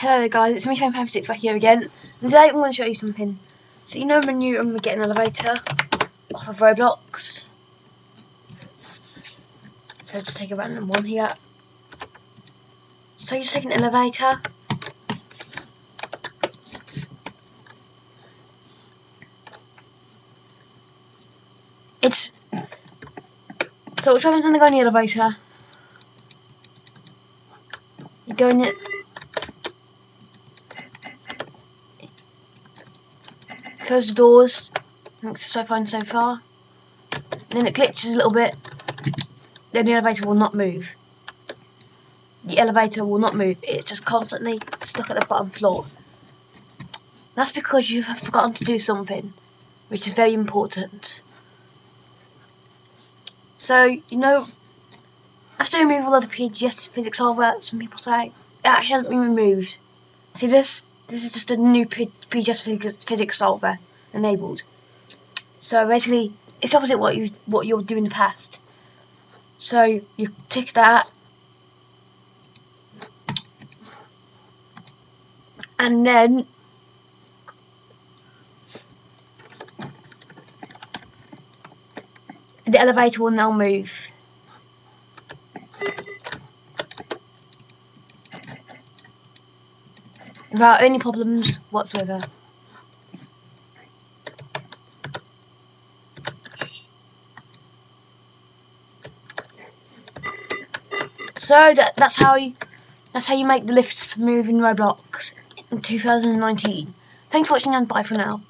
Hello guys, it's me Shane56 back here again. And today I'm going to show you something. So you know when you get an elevator off of Roblox. So just take a random one here. So you just take an elevator. So what happens when they go in the elevator? You go in it. Close the doors. Thanks so far and so far. Then it glitches a little bit. Then the elevator will not move. The elevator will not move. It's just constantly stuck at the bottom floor. That's because you have forgotten to do something, which is very important. So, you know, after removal of the PGS physics solver, some people say it actually hasn't been removed. See this? This is just a new PGS physics solver enabled. So basically, it's opposite what you'll do in the past. So you tick that, and then the elevator will now move. Without any problems whatsoever. So that's how you make the lifts move in Roblox in 2019. Thanks for watching and bye for now.